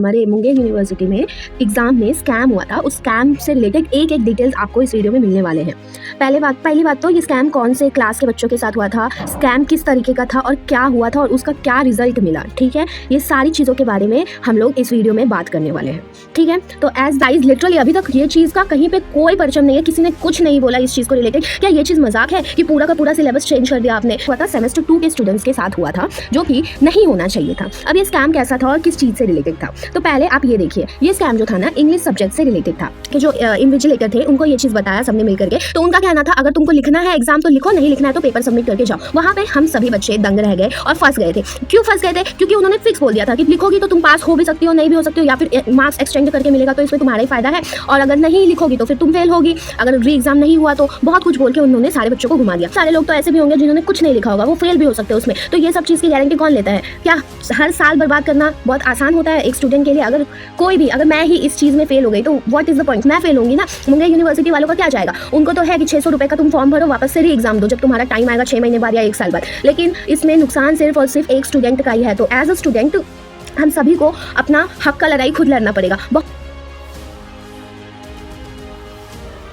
हमारे मुंगेर यूनिवर्सिटी में एग्ज़ाम में स्कैम हुआ था। उस स्कैम से रिलेटेड एक-एक डिटेल्स आपको इस वीडियो में मिलने वाले हैं। पहली बात तो ये स्कैम कौन से क्लास के बच्चों के साथ हुआ था, स्कैम किस तरीके का था और क्या हुआ था और उसका क्या रिजल्ट मिला, ठीक है? ये सारी चीज़ों के बारे में हम लोग इस वीडियो में बात करने वाले हैं, ठीक है? तो एज़ गाइस लिटरली अभी तक ये चीज़ का कहीं पे कोई परचम नहीं है, किसी ने कुछ नहीं बोला इस चीज़ को रिलेटेड। क्या ये चीज़ मज़ाक है कि पूरा का पूरा सिलेबस चेंज कर दिया आपने? हुआ था सेमेस्टर 2 के स्टूडेंट्स के साथ हुआ था, जो कि नहीं होना चाहिए था। अब ये स्कैम कैसा था और किस चीज़ से रिलेटेड था? तो पहले आप ये देखिए, ये स्कैम जो था ना इंग्लिश सब्जेक्ट से रिलेटेड था कि जो इन्विजिलेटर थे उनको ये चीज़ बताया सबने मिल करके। तो उनका कहना था अगर तुमको लिखना है एग्जाम तो लिखो, नहीं लिखना है तो पेपर सबमिट करके जाओ। वहाँ पे हम सभी बच्चे दंग रह गए और फंस गए थे। क्यों फंस गए थे? क्योंकि उन्होंने फिक्स बोल दिया था कि लिखोगी तो तुम पास हो भी सकती हो, नहीं भी हो सकती हो, या फिर मार्क्स एक्सटेंड करके मिलेगा तो इसमें तुम्हारा ही फायदा है, और अगर नहीं लिखोगी तो फिर तुम फेल होगी, अगर री एग्जाम नहीं हुआ तो। बहुत कुछ बोल के उन्होंने सारे बच्चों को घुमा दिया। सारे लोग तो ऐसे भी होंगे जिन्होंने कुछ नहीं लिखा होगा, वो फेल भी हो सकते हैं उसमें। तो ये सब चीज़ की गारंटी कौन लेता है? क्या हर साल बर्बाद करना बहुत आसान होता है एक स्टूडेंट के लिए? अगर मैं ही इस चीज़ में फेल हो गई तो व्हाट इज़ द पॉइंट? मैं फेल होंगी ना, मुंगेर यूनिवर्सिटी वालों का क्या जाएगा? उनको तो है कि 600 रुपये का तुम फॉर्म भरो, वापस से री एग्जाम दो जब तुम्हारा टाइम आएगा 6 महीने बाद या 1 साल बाद। लेकिन इसमें नुकसान सिर्फ और सिर्फ एक स्टूडेंट का ही है। तो एज अ स्टूडेंट हम सभी को अपना हक का लड़ाई खुद लड़ना पड़ेगा।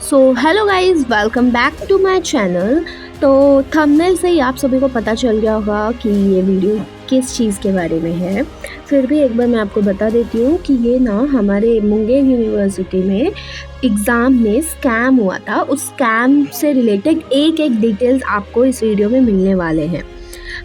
So hello guys, welcome back to my channel. तो थंबनेल से ही आप सभी को पता चल गया होगा कि ये वीडियो किस चीज़ के बारे में है। फिर भी एक बार मैं आपको बता देती हूँ कि ये ना हमारे मुंगेर यूनिवर्सिटी में एग्ज़ाम में स्कैम हुआ था। उस स्कैम से रिलेटेड एक-एक डिटेल्स आपको इस वीडियो में मिलने वाले हैं।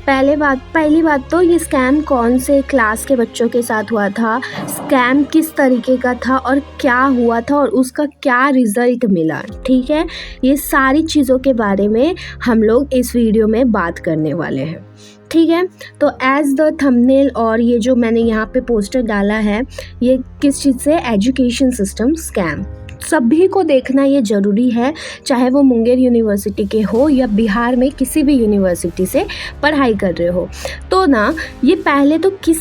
पहली बात तो ये स्कैम कौन से क्लास के बच्चों के साथ हुआ था, स्कैम किस तरीके का था और क्या हुआ था और उसका क्या रिज़ल्ट मिला, ठीक है? ये सारी चीज़ों के बारे में हम लोग इस वीडियो में बात करने वाले हैं, ठीक है? तो एज़ द थंबनेल और ये जो मैंने यहाँ पे पोस्टर डाला है, ये किस चीज़ से? Education system scam. सभी को देखना ये ज़रूरी है, चाहे वो मुंगेर यूनिवर्सिटी के हो या बिहार में किसी भी यूनिवर्सिटी से पढ़ाई कर रहे हो। तो ना ये पहले तो किस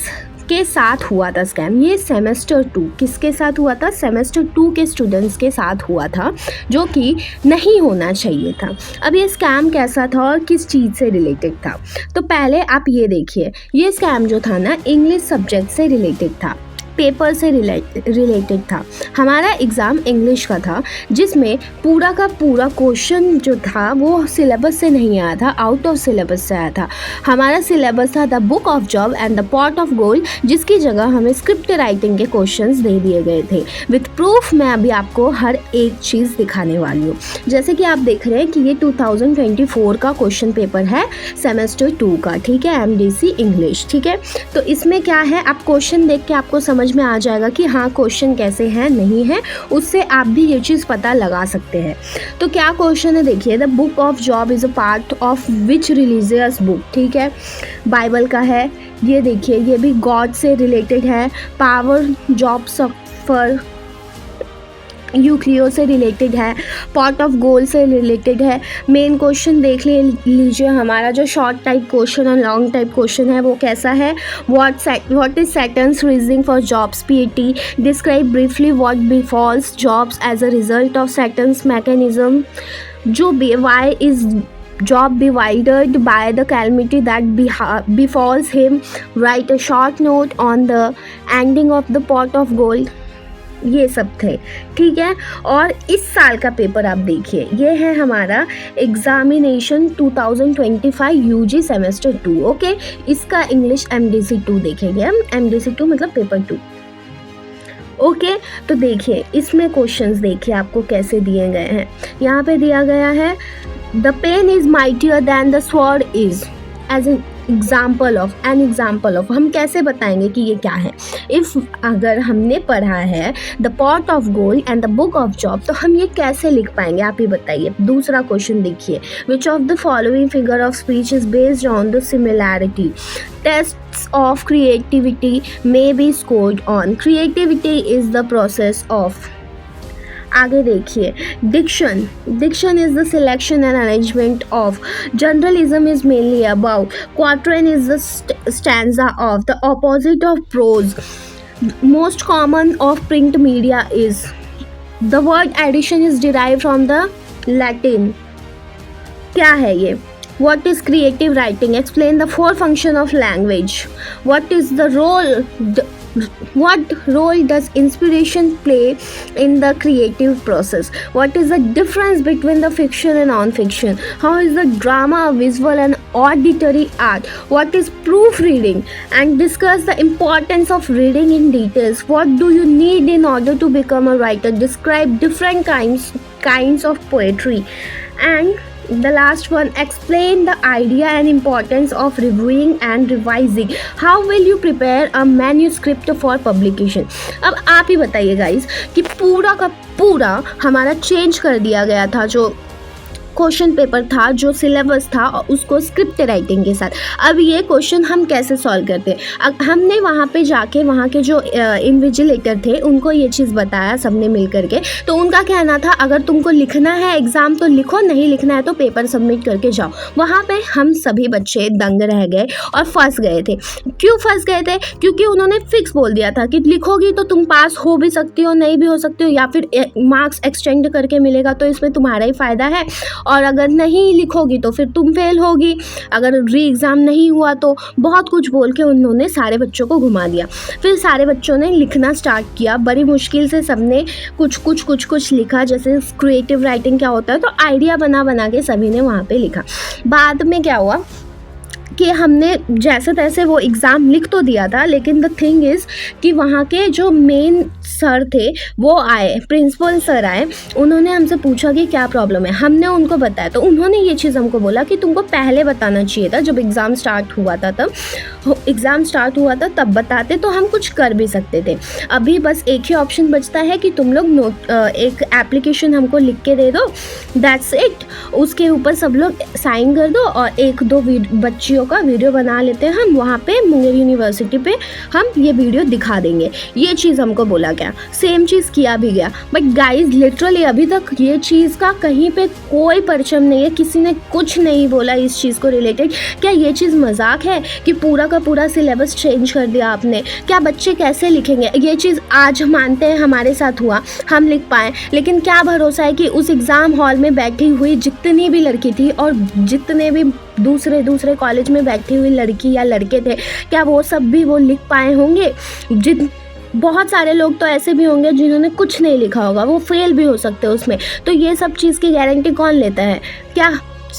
के साथ हुआ था स्कैम? ये सेमेस्टर 2 किसके साथ हुआ था? सेमेस्टर 2 के स्टूडेंट्स के साथ हुआ था, जो कि नहीं होना चाहिए था। अब ये स्कैम कैसा था और किस चीज़ से रिलेटेड था? तो पहले आप ये देखिए, ये स्कैम जो था ना इंग्लिश सब्जेक्ट से रिलेटेड था, पेपर से रिलेटेड था। हमारा एग्ज़ाम इंग्लिश का था, जिसमें पूरा का पूरा क्वेश्चन जो था वो सिलेबस से नहीं आया था, आउट ऑफ सिलेबस से आया था। हमारा सिलेबस था the book of job and the pot of gold, जिसकी जगह हमें स्क्रिप्ट राइटिंग के क्वेश्चंस दे दिए गए थे। विथ प्रूफ मैं अभी आपको हर एक चीज़ दिखाने वाली हूँ। जैसे कि आप देख रहे हैं कि ये 2024 का क्वेश्चन पेपर है सेमेस्टर 2 का, ठीक है? MDC इंग्लिश, ठीक है? तो इसमें क्या है, आप क्वेश्चन देख के आपको समझ में आ जाएगा कि हाँ क्वेश्चन कैसे हैं, नहीं है, उससे आप भी ये चीज़ पता लगा सकते हैं। तो क्या क्वेश्चन है देखिए, the book of job is a part of which religious book, ठीक है? बाइबल का है। ये देखिए, ये भी गॉड से रिलेटेड है। पावर जॉब सफर यूक्लियो से रिलेटेड है। पॉट ऑफ गोल्ड से रिलेटेड है। मेन क्वेश्चन देख लीजिए, हमारा जो शॉर्ट टाइप क्वेश्चन और लॉन्ग टाइप क्वेश्चन है वो कैसा है? What is Satan's reasoning for Job's PAT? Describe briefly what befalls Job's as a result of Satan's mechanism? जो why is job divided by the calamity that befalls him? Write a short note on the ending of the pot of gold. ये सब थे, ठीक है? और इस साल का पेपर आप देखिए, ये है हमारा एग्जामिनेशन 2025 UG सेमेस्टर 2, ओके? इसका इंग्लिश MDC 2 देखेंगे हम। MDC 2 मतलब पेपर 2, ओके? तो देखिए इसमें क्वेश्चंस देखिए आपको कैसे दिए गए हैं। यहाँ पे दिया गया है the pen is mightier than the sword is, as an example of. हम कैसे बताएंगे कि ये क्या है? अगर हमने पढ़ा है the pot of gold and the book of job, तो हम ये कैसे लिख पाएंगे, आप ही बताइए। दूसरा क्वेश्चन देखिए, which of the following figure of speech is based on the similarity? Tests of creativity may be scored on. Creativity is the process of. आगे देखिए, diction is the selection and arrangement of. Journalism is mainly about. Quatrain is the stanza of. The opposite of prose. Most common of print media is. The word edition is derive from the Latin. क्या है ये? What is creative writing? Explain the four function of language. What is the role what role does inspiration play in the creative process? What is the difference between the fiction and non-fiction? How is the drama visual and auditory art? What is proofreading? And discuss the importance of reading in details. What do you need in order to become a writer? Describe different kinds of poetry. And the last one, explain the idea and importance of reviewing and revising. How will you prepare a manuscript for publication? अब आप ही बताइए guys कि पूरा का पूरा हमारा change कर दिया गया था, जो क्वेश्चन पेपर था, जो सिलेबस था, उसको स्क्रिप्ट राइटिंग के साथ। अब ये क्वेश्चन हम कैसे सॉल्व करते हैं? हमने वहाँ पे जाके वहाँ के जो इन्विजिलेटर थे उनको ये चीज़ बताया सबने मिल करके। तो उनका कहना था अगर तुमको लिखना है एग्ज़ाम तो लिखो, नहीं लिखना है तो पेपर सबमिट करके जाओ। वहाँ पे हम सभी बच्चे दंग रह गए और फंस गए थे। क्यों फंस गए थे? क्योंकि उन्होंने फिक्स बोल दिया था कि लिखोगी तो तुम पास हो भी सकती हो, नहीं भी हो सकती हो, या फिर मार्क्स एक्सटेंड करके मिलेगा तो इसमें तुम्हारा ही फ़ायदा है, और अगर नहीं लिखोगी तो फिर तुम फेल होगी, अगर री एग्ज़ाम नहीं हुआ तो। बहुत कुछ बोल के उन्होंने सारे बच्चों को घुमा दिया। फिर सारे बच्चों ने लिखना स्टार्ट किया, बड़ी मुश्किल से सबने कुछ लिखा, जैसे क्रिएटिव राइटिंग क्या होता है, तो आइडिया बना के सभी ने वहाँ पे लिखा। बाद में क्या हुआ कि हमने जैसे तैसे वो एग्ज़ाम लिख तो दिया था, लेकिन द थिंग इज़ कि वहाँ के जो मेन सर थे वो आए, प्रिंसिपल सर आए, उन्होंने हमसे पूछा कि क्या प्रॉब्लम है। हमने उनको बताया तो उन्होंने ये चीज़ हमको बोला कि तुमको पहले बताना चाहिए था, जब एग्ज़ाम स्टार्ट हुआ था तब बताते तो हम कुछ कर भी सकते थे। अभी बस एक ही ऑप्शन बचता है कि तुम लोग एक एप्लीकेशन हमको लिख के दे दो, दैट्स इट। उसके ऊपर सब लोग साइन कर दो और एक दो बच्चियों का वीडियो बना लेते हैं हम, वहाँ पे मुंगेर यूनिवर्सिटी पे हम ये वीडियो दिखा देंगे। ये चीज़ हमको बोला गया, सेम चीज़ किया भी गया। बट गाइज लिटरली अभी तक ये चीज़ का कहीं पे कोई परचम नहीं है, किसी ने कुछ नहीं बोला इस चीज़ को रिलेटेड। क्या ये चीज़ मजाक है कि पूरा का पूरा सिलेबस चेंज कर दिया आपने? क्या बच्चे कैसे लिखेंगे? ये चीज़ आज मानते हैं हमारे साथ हुआ, हम लिख पाए, लेकिन क्या भरोसा है कि उस एग्ज़ाम हॉल में बैठी हुई जितनी भी लड़की थी और जितने भी दूसरे कॉलेज में बैठी हुई लड़की या लड़के थे, क्या वो सब भी वो लिख पाए होंगे? बहुत सारे लोग तो ऐसे भी होंगे जिन्होंने कुछ नहीं लिखा होगा, वो फेल भी हो सकते हैं उसमें। तो ये सब चीज़ की गारंटी कौन लेता है? क्या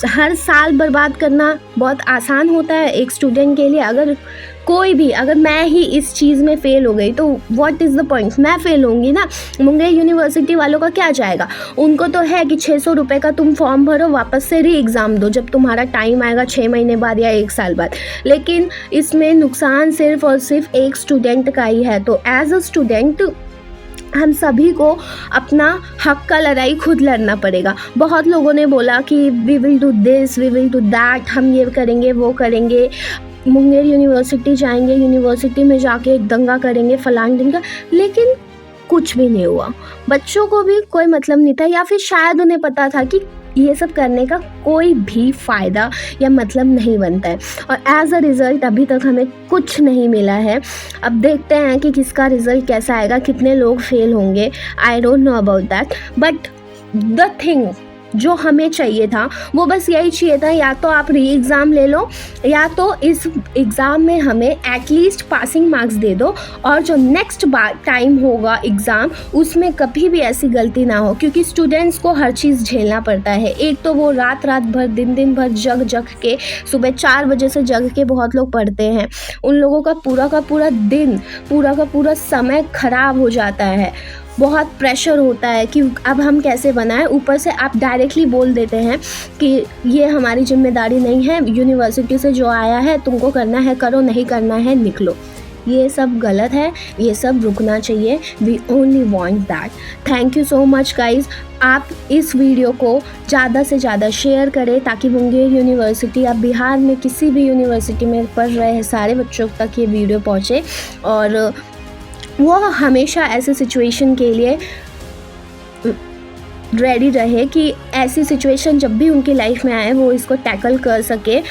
हर साल बर्बाद करना बहुत आसान होता है एक स्टूडेंट के लिए? अगर मैं ही इस चीज़ में फ़ेल हो गई तो व्हाट इज़ द पॉइंट? मैं फ़ेल होंगी ना। मुंगेर यूनिवर्सिटी वालों का क्या जाएगा? उनको तो है कि 600 रुपये का तुम फॉर्म भरो, वापस से री एग्ज़ाम दो जब तुम्हारा टाइम आएगा 6 महीने बाद या 1 साल बाद। लेकिन इसमें नुकसान सिर्फ़ और सिर्फ एक स्टूडेंट का ही है। तो एज अ स्टूडेंट हम सभी को अपना हक का लड़ाई खुद लड़ना पड़ेगा। बहुत लोगों ने बोला कि we will do this, we will do that, हम ये करेंगे वो करेंगे, मुंगेर यूनिवर्सिटी जाएंगे, यूनिवर्सिटी में जाके एक दंगा करेंगे, फलांग ढिंगा, लेकिन कुछ भी नहीं हुआ। बच्चों को भी कोई मतलब नहीं था, या फिर शायद उन्हें पता था कि ये सब करने का कोई भी फ़ायदा या मतलब नहीं बनता है, और एज अ रिज़ल्ट अभी तक हमें कुछ नहीं मिला है। अब देखते हैं कि किसका रिज़ल्ट कैसा आएगा, कितने लोग फेल होंगे, I don't know about that. But the thing जो हमें चाहिए था वो बस यही चाहिए था, या तो आप री एग्ज़ाम ले लो, या तो इस एग्ज़ाम में हमें एटलीस्ट पासिंग मार्क्स दे दो, और जो नेक्स्ट टाइम होगा एग्ज़ाम उसमें कभी भी ऐसी गलती ना हो। क्योंकि स्टूडेंट्स को हर चीज़ झेलना पड़ता है। एक तो वो रात भर दिन भर जग के, सुबह 4 बजे से जग के बहुत लोग पढ़ते हैं, उन लोगों का पूरा दिन, पूरा समय ख़राब हो जाता है। बहुत प्रेशर होता है कि अब हम कैसे बनाएं। ऊपर से आप डायरेक्टली बोल देते हैं कि ये हमारी जिम्मेदारी नहीं है, यूनिवर्सिटी से जो आया है तुमको करना है करो, नहीं करना है निकलो। ये सब गलत है, ये सब रुकना चाहिए। We only want that. Thank you so much guys. आप इस वीडियो को ज़्यादा से ज़्यादा शेयर करें ताकि मुंगेर यूनिवर्सिटी या बिहार में किसी भी यूनिवर्सिटी में पढ़ रहे सारे बच्चों तक ये वीडियो पहुँचे, और वो हमेशा ऐसे सिचुएशन के लिए रेडी रहे कि ऐसी सिचुएशन जब भी उनकी लाइफ में आए वो इसको टैकल कर सके।